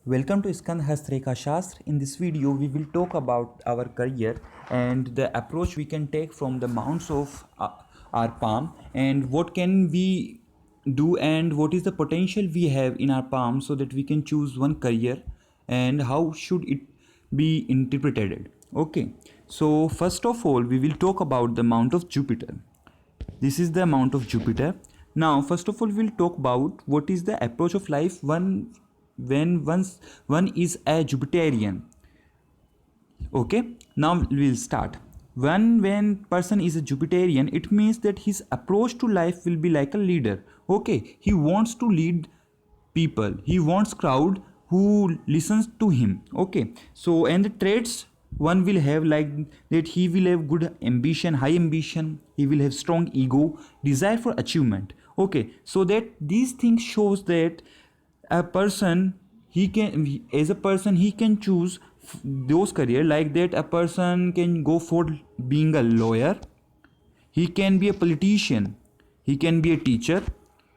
Welcome to Skand Hastreka Shastra. In this video, we will talk about our career and the approach we can take from the mounts of our palm and what can we do and what is the potential we have in our palm so that we can choose one career and how should it be interpreted. Okay, so first of all, we will talk about the mount of Jupiter. This is the amount of Jupiter. Now, first of all, we'll talk about what is the approach of life once one is a Jupiterian. Okay, now we'll start. When person is a Jupiterian, it means that his approach to life will be like a leader. Okay, he wants to lead people. He wants crowd who listens to him. Okay, so and the traits one will have like that he will have good ambition, high ambition. He will have strong ego, desire for achievement. Okay, so that these things shows that a person he can as a person he can choose those career like that. A person can go for being a lawyer, he can be a politician, he can be a teacher,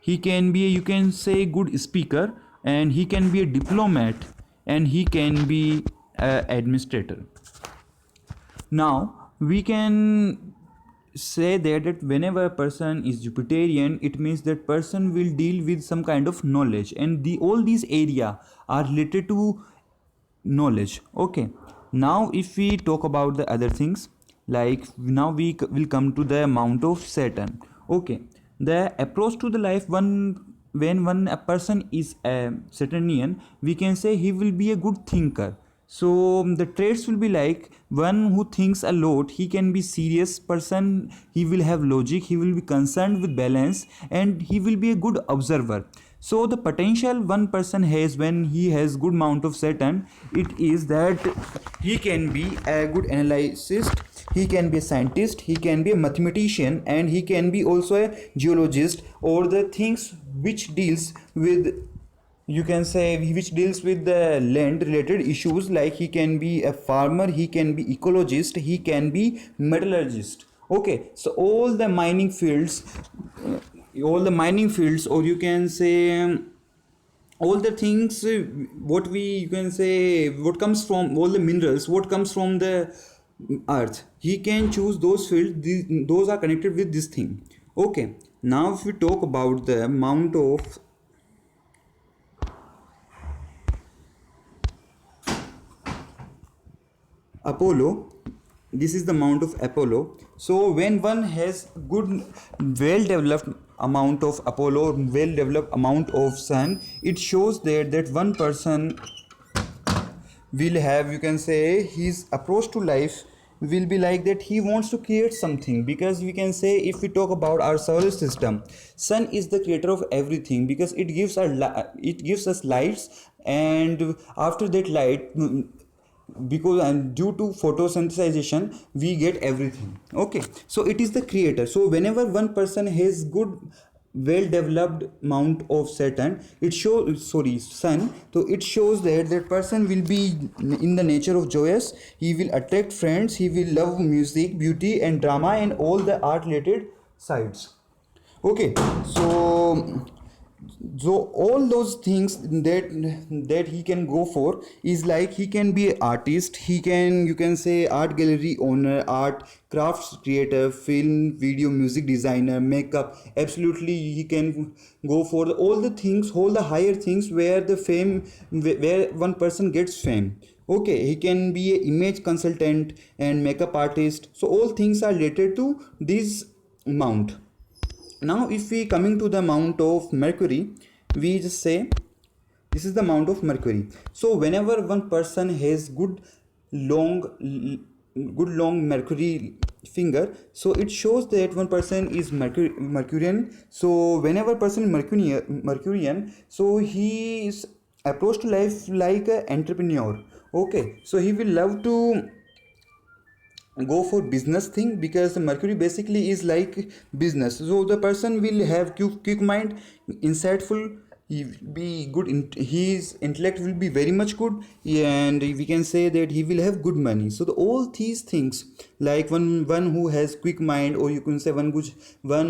he can be a, you can say, good speaker, and he can be a diplomat, and he can be a administrator. Now we can say that whenever a person is Jupiterian, it means that person will deal with some kind of knowledge, and all these area are related to knowledge. Okay, now if we talk about the other things, like now we will come to the amount of Saturn. Okay, the approach to the life when a person is a Saturnian, we can say he will be a good thinker. So the traits will be like one who thinks a lot, he can be serious person, he will have logic, he will be concerned with balance, and he will be a good observer. So the potential one person has when he has good amount of Saturn, it is that he can be a good analyst, he can be a scientist, he can be a mathematician, and he can be also a geologist, or the things which deals with, you can say, which deals with the land related issues, like he can be a farmer, he can be ecologist, he can be metallurgist. Okay, so all the mining fields, or you can say all the things what we, you can say, what comes from all the minerals, what comes from the earth, he can choose those fields. Those are connected with this thing. Okay, now if we talk about the amount of Apollo, this is the amount of Apollo. So when one has good, well developed amount of Apollo, well developed amount of Sun, it shows that one person will have, you can say, his approach to life will be like that he wants to create something. Because we can say, if we talk about our solar system, sun is the creator of everything, because it gives us lights, and after that light, because and due to photosynthesization we get everything. Okay, so it is the creator. So whenever one person has good, well developed amount of Saturn, it shows, sorry, sun, so it shows that that person will be in the nature of joyous, he will attract friends, he will love music, beauty and drama and all the art related sides. Okay, so all those things that he can go for is like he can be an artist, he can, you can say, art gallery owner, art crafts creator, film, video, music designer, makeup. Absolutely, he can go for all the things, all the higher things where the fame, where one person gets fame. Okay, he can be an image consultant and makeup artist. So all things are related to this mount. Now if we coming to the amount of Mercury, we just say this is the amount of Mercury. So whenever one person has long long Mercury finger, so it shows that one person is Mercurian. So whenever person is Mercurian, so he is approach to life like an entrepreneur. Okay, so he will love to go for business thing, because the Mercury basically is like business. So the person will have quick mind, insightful, he will be good his intellect will be very much good, and we can say that he will have good money. So all these things, like one who has quick mind, or you can say one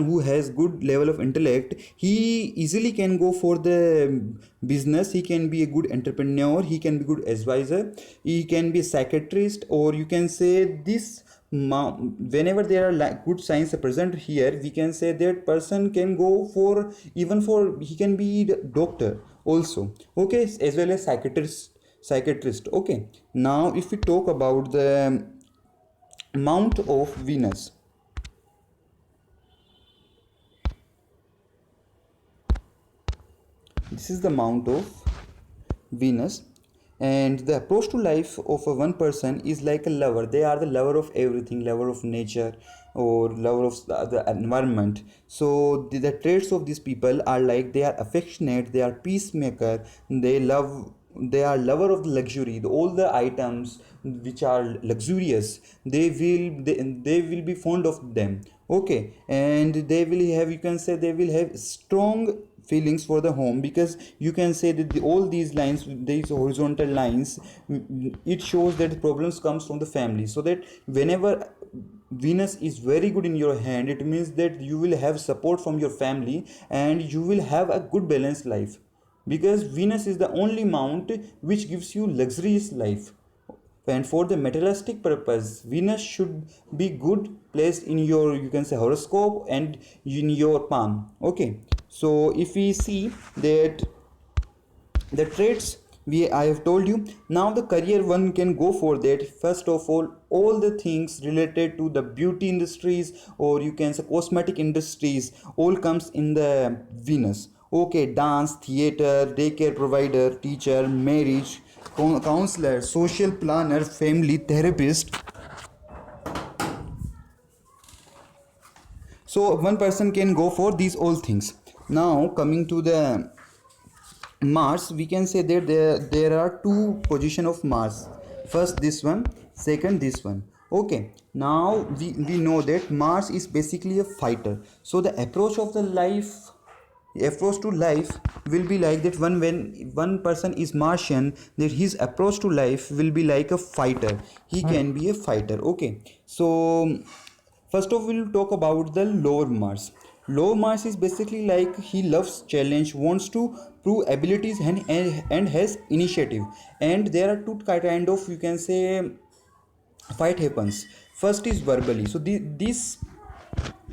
who has good level of intellect, he easily can go for the business. He can be a good entrepreneur, he can be good advisor, he can be a psychiatrist, or you can say this. Whenever there are good signs present here, we can say that person can go for, even for, he can be the doctor also, okay, as well as psychiatrist. Okay, now if we talk about the mount of Venus, this is the mount of Venus. And the approach to life of a one person is like a lover. They are the lover of everything, lover of nature, or lover of the environment. So the traits of these people are like they are affectionate, they are peacemaker, they are lover of the luxury, all the items which are luxurious, they will be fond of them. Okay, and they will have, you can say, they will have strong feelings for the home, because you can say that all these lines, these horizontal lines, it shows that the problems comes from the family. So that whenever Venus is very good in your hand, it means that you will have support from your family, and you will have a good balanced life, because Venus is the only mount which gives you luxurious life. And for the materialistic purpose, Venus should be good placed in your, you can say, horoscope and in your palm. Okay, so if we see that the traits I have told you, now the career one can go for that. First of all the things related to the beauty industries, or you can say cosmetic industries, all comes in the Venus. Okay, dance, theater, daycare provider, teacher, marriage, counselor, social planner, family therapist. So one person can go for these all things. Now coming to the Mars, we can say that there are two position of Mars. First this one, second this one. Okay, now we know that Mars is basically a fighter. So the approach to life will be like that. When one person is Martian, that his approach to life will be like a fighter. He can be a fighter. Okay, so first of all, we'll talk about the lower Mars. Lower Mars is basically like he loves challenge, wants to prove abilities, and has initiative. And there are two kind of, you can say, fight happens. First is verbally. So this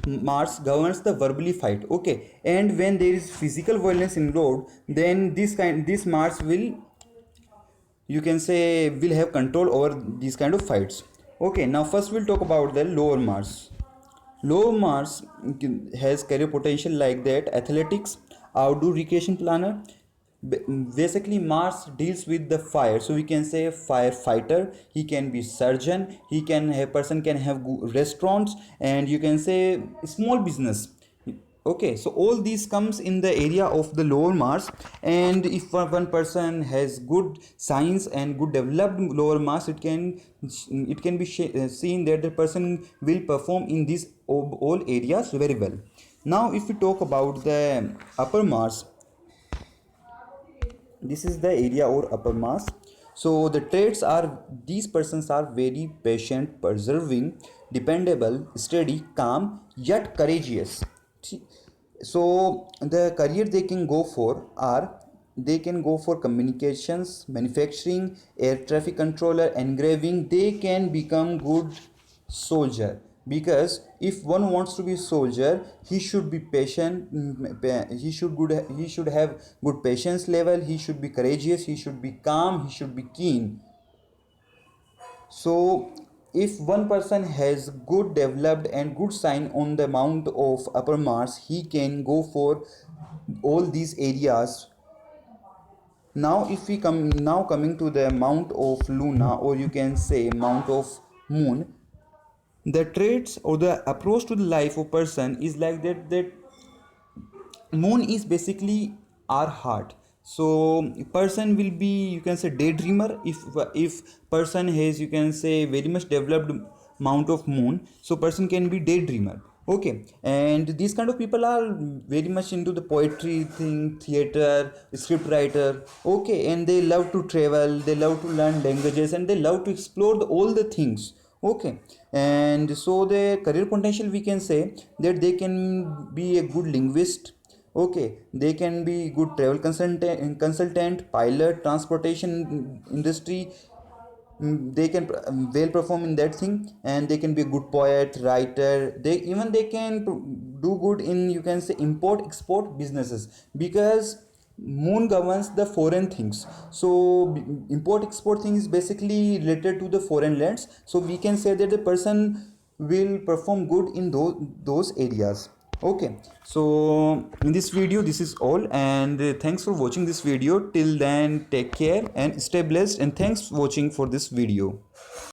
Mars governs the verbally fight. Okay, and when there is physical violence involved, then this Mars will, you can say, will have control over these kind of fights. Okay, now first we'll talk about the lower Mars. Lower Mars has career potential like that: athletics, outdoor recreation planner. Basically, Mars deals with the fire, so we can say firefighter. He can be surgeon. He can have person can have restaurants, and you can say small business. Okay, so all these comes in the area of the lower Mars. And if one person has good science and good developed lower Mars, it can be seen that the person will perform in these all areas very well. Now if we talk about the upper Mars, this is the area or upper Mars. So the traits are, these persons are very patient, persevering, dependable, steady, calm, yet courageous. So the career they can go for are, they can go for communications, manufacturing, air traffic controller, engraving. They can become good soldier, because if one wants to be soldier, he should be patient, he should have good patience level, he should be courageous, he should be calm, he should be keen. So if one person has good developed and good sign on the mount of upper Mars, he can go for all these areas. Now if we come, now coming to the mount of Luna, or you can say mount of Moon, the traits or the approach to the life of person is like that Moon is basically our heart. So person will be, you can say, daydreamer. If person has, you can say, very much developed amount of Moon, so person can be daydreamer. Okay, and these kind of people are very much into the poetry thing, theater, script writer. Okay, and they love to travel, they love to learn languages, and they love to explore all the things. Okay, and so the career potential, we can say that they can be a good linguist. Okay, they can be good travel consultant, pilot, transportation industry. They can well perform in that thing, and they can be a good poet, writer. They can do good in, you can say, import export businesses, because moon governs the foreign things. So import export thing is basically related to the foreign lands, so we can say that the person will perform good in those areas. Okay, so in this video this is all, and thanks for watching this video. Till then, take care and stay blessed, and thanks for watching for this video.